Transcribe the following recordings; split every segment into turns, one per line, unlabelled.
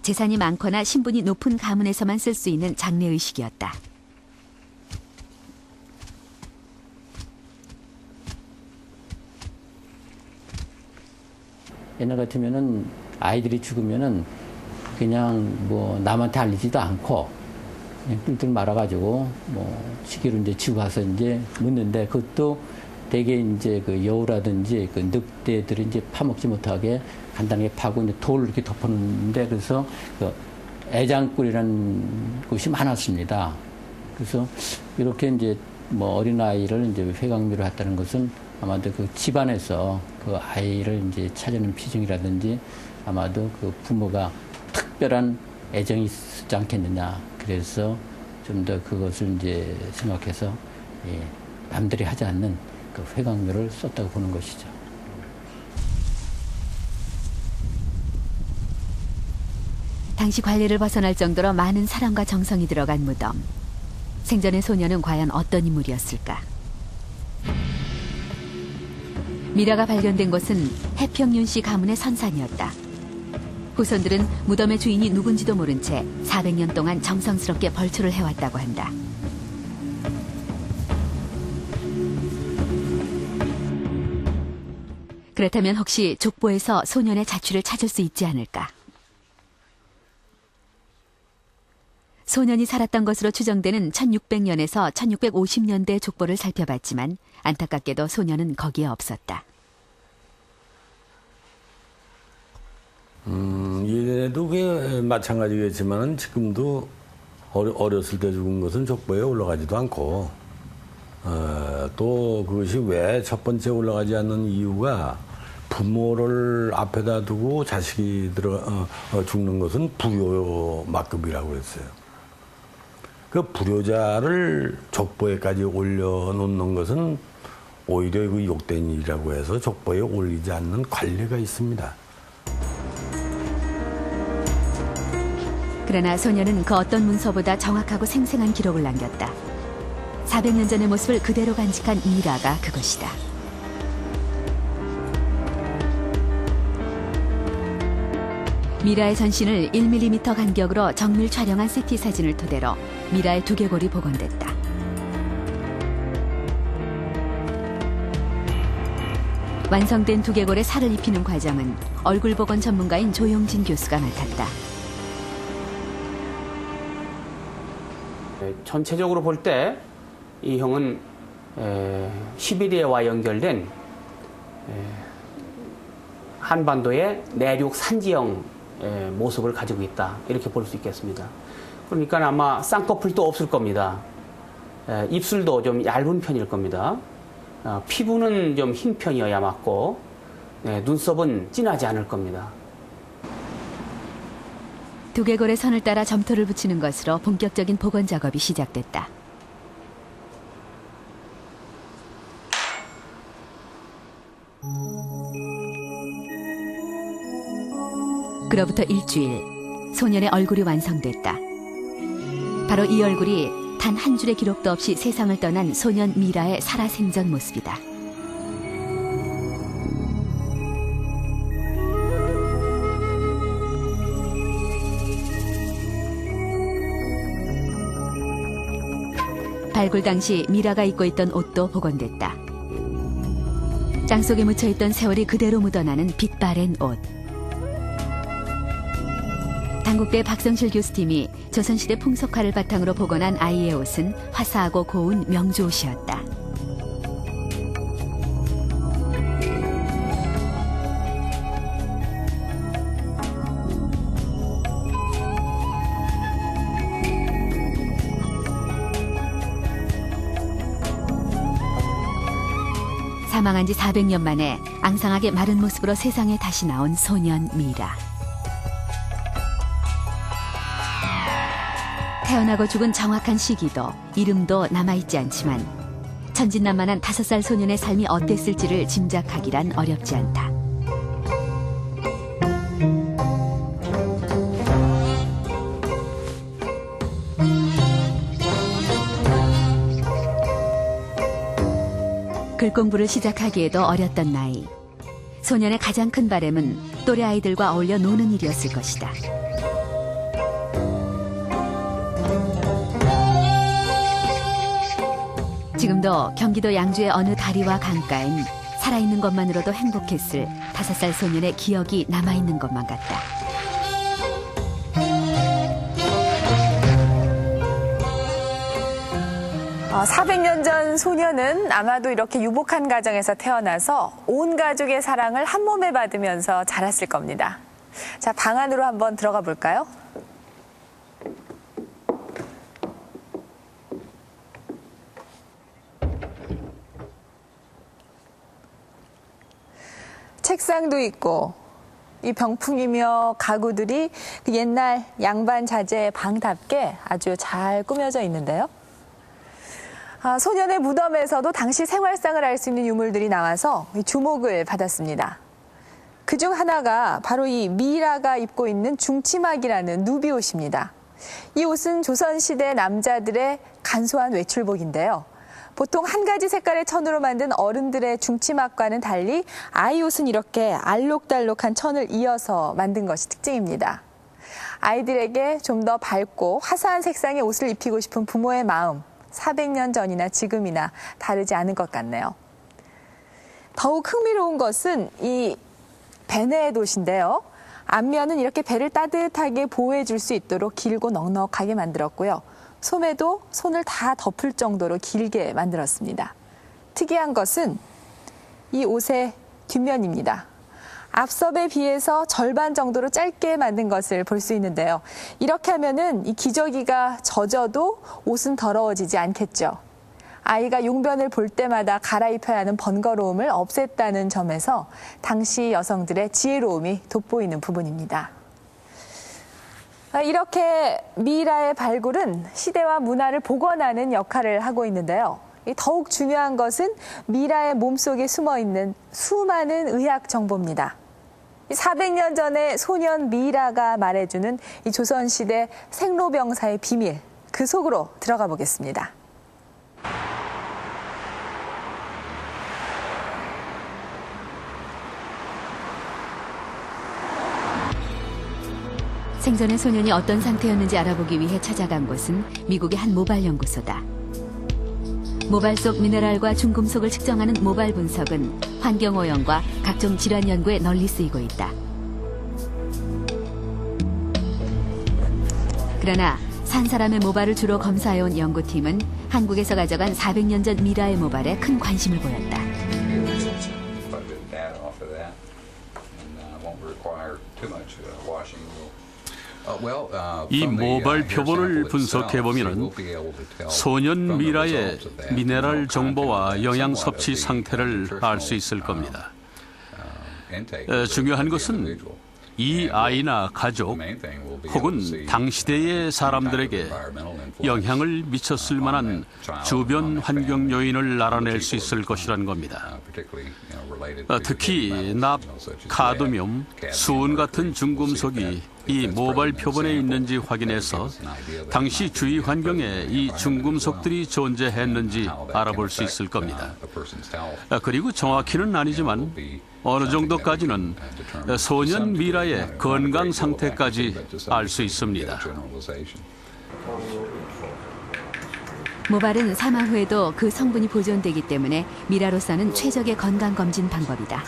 재산이 많거나 신분이 높은 가문에서만 쓸 수 있는 장례의식이었다.
옛날 같으면은 아이들이 죽으면은 그냥 뭐 남한테 알리지도 않고 그냥 뚫뚫 말아가지고 뭐 시기로 이제 지고 가서 이제 묻는데, 그것도 되게 이제 그 여우라든지 그 늑대들이 이제 파먹지 못하게 간단하게 파고 이제 돌을 이렇게 덮어놓는데, 그래서 그 애장굴이라는 곳이 많았습니다. 그래서 이렇게 이제 뭐 어린아이를 이제 회강묘로 했다는 것은 아마도 그 집안에서 그 아이를 이제 찾아내는 비중이라든지 아마도 그 부모가 특별한 애정이 있지 않겠느냐. 그래서 좀 더 그것을 이제 생각해서 남들이 하지 않는 그 회강묘를 썼다고 보는 것이죠.
당시 관리를 벗어날 정도로 많은 사랑과 정성이 들어간 무덤. 생전의 소녀는 과연 어떤 인물이었을까? 미라가 발견된 곳은 해평윤씨 가문의 선산이었다. 후손들은 무덤의 주인이 누군지도 모른 채 400년 동안 정성스럽게 벌초를 해왔다고 한다. 그렇다면 혹시 족보에서 소년의 자취를 찾을 수 있지 않을까? 소년이 살았던 것으로 추정되는 1600년에서 1650년대 족보를 살펴봤지만 안타깝게도 소년은 거기에 없었다.
예전에도 그게 마찬가지겠지만 지금도 어렸을 때 죽은 것은 족보에 올라가지도 않고, 또 그것이 왜 첫 번째 올라가지 않는 이유가, 부모를 앞에다 두고 자식이 죽는 것은 불효막급이라고 했어요. 그 불효자를 족보에까지 올려놓는 것은 오히려 그 욕된 일이라고 해서 족보에 올리지 않는 관례가 있습니다.
그러나 소녀는 그 어떤 문서보다 정확하고 생생한 기록을 남겼다. 400년 전의 모습을 그대로 간직한 미라가 그것이다. 미라의 전신을 1mm 간격으로 정밀 촬영한 CT 사진을 토대로 미라의 두개골이 복원됐다. 완성된 두개골에 살을 입히는 과정은 얼굴 복원 전문가인 조용진 교수가 맡았다.
전체적으로 볼 때 이 형은 시베리아와 연결된 한반도의 내륙 산지형 모습을 가지고 있다, 이렇게 볼 수 있겠습니다. 그러니까 아마 쌍꺼풀도 없을 겁니다. 입술도 좀 얇은 편일 겁니다. 피부는 좀 흰 편이어야 맞고, 눈썹은 진하지 않을 겁니다.
두개골의 선을 따라 점토를 붙이는 것으로 본격적인 복원 작업이 시작됐다. 그로부터 일주일, 소년의 얼굴이 완성됐다. 바로 이 얼굴이 단 한 줄의 기록도 없이 세상을 떠난 소년 미라의 살아생전 모습이다. 발굴 당시 미라가 입고 있던 옷도 복원됐다. 땅속에 묻혀있던 세월이 그대로 묻어나는 빛바랜 옷. 당국대 박성실 교수팀이 조선시대 풍속화를 바탕으로 복원한 아이의 옷은 화사하고 고운 명주 옷이었다. 사망한 지 400년 만에 앙상하게 마른 모습으로 세상에 다시 나온 소년 미라. 태어나고 죽은 정확한 시기도 이름도 남아있지 않지만 천진난만한 5살 소년의 삶이 어땠을지를 짐작하기란 어렵지 않다. 글 공부를 시작하기에도 어렸던 나이. 소년의 가장 큰 바람은 또래 아이들과 어울려 노는 일이었을 것이다. 지금도 경기도 양주의 어느 다리와 강가엔 살아있는 것만으로도 행복했을 5살 소년의 기억이 남아있는 것만 같다.
400년 전 소년은 아마도 이렇게 유복한 가정에서 태어나서 온 가족의 사랑을 한 몸에 받으면서 자랐을 겁니다. 자, 방 안으로 한번 들어가 볼까요? 책상도 있고 이 병풍이며 가구들이 그 옛날 양반 자재 방답게 아주 잘 꾸며져 있는데요. 소년의 무덤에서도 당시 생활상을 알 수 있는 유물들이 나와서 주목을 받았습니다. 그중 하나가 바로 이 미라가 입고 있는 중치막이라는 누비 옷입니다. 이 옷은 조선시대 남자들의 간소한 외출복인데요. 보통 한 가지 색깔의 천으로 만든 어른들의 중치막과는 달리 아이 옷은 이렇게 알록달록한 천을 이어서 만든 것이 특징입니다. 아이들에게 좀 더 밝고 화사한 색상의 옷을 입히고 싶은 부모의 마음, 400년 전이나 지금이나 다르지 않은 것 같네요. 더욱 흥미로운 것은 이 배내의 돛인데요. 앞면은 이렇게 배를 따뜻하게 보호해 줄 수 있도록 길고 넉넉하게 만들었고요. 소매도 손을 다 덮을 정도로 길게 만들었습니다. 특이한 것은 이 옷의 뒷면입니다. 앞섭에 비해서 절반 정도로 짧게 만든 것을 볼 수 있는데요. 이렇게 하면은 이 기저귀가 젖어도 옷은 더러워지지 않겠죠. 아이가 용변을 볼 때마다 갈아입혀야 하는 번거로움을 없앴다는 점에서 당시 여성들의 지혜로움이 돋보이는 부분입니다. 이렇게 미라의 발굴은 시대와 문화를 복원하는 역할을 하고 있는데요. 더욱 중요한 것은 미라의 몸속에 숨어있는 수많은 의학 정보입니다. 400년 전에 소년 미라가 말해주는 이 조선시대 생로병사의 비밀, 그 속으로 들어가 보겠습니다.
생전에 소년이 어떤 상태였는지 알아보기 위해 찾아간 곳은 미국의 한 모발 연구소다. 모발 속 미네랄과 중금속을 측정하는 모발 분석은 환경오염과 각종 질환 연구에 널리 쓰이고 있다. 그러나 산 사람의 모발을 주로 검사해온 연구팀은 한국에서 가져간 400년 전 미라의 모발에 큰 관심을 보였다.
이 모발 표본을 분석해보면 소년 미라의 미네랄 정보와 영양 섭취 상태를 알 수 있을 겁니다. 중요한 것은 이 아이나 가족 혹은 당시대의 사람들에게 영향을 미쳤을 만한 주변 환경 요인을 알아낼 수 있을 것이란 겁니다. 특히 납, 카드뮴, 수은 같은 중금속이 이 모발 표본에 있는지 확인해서 당시 주위 환경에 이 중금속들이 존재했는지 알아볼 수 있을 겁니다. 그리고 정확히는 아니지만 어느 정도까지는 소년 미라의 건강 상태까지 알 수 있습니다.
모발은 사망 후에도 그 성분이 보존되기 때문에 미라로서는 최적의 건강검진 방법이다.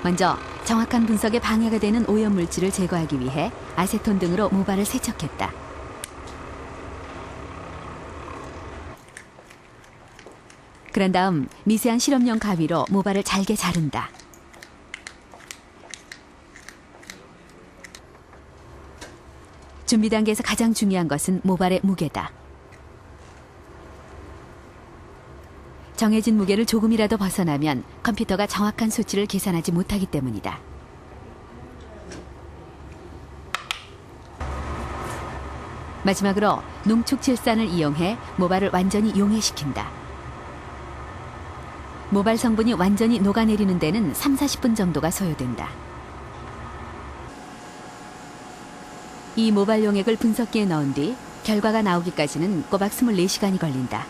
먼저 정확한 분석에 방해가 되는 오염물질을 제거하기 위해 아세톤 등으로 모발을 세척했다. 그런 다음 미세한 실험용 가위로 모발을 잘게 자른다. 준비 단계에서 가장 중요한 것은 모발의 무게다. 정해진 무게를 조금이라도 벗어나면 컴퓨터가 정확한 수치를 계산하지 못하기 때문이다. 마지막으로 농축칠산을 이용해 모발을 완전히 용해시킨다. 모발 성분이 완전히 녹아내리는 데는 30-40분 정도가 소요된다. 이 모발 용액을 분석기에 넣은 뒤 결과가 나오기까지는 꼬박 24시간이 걸린다.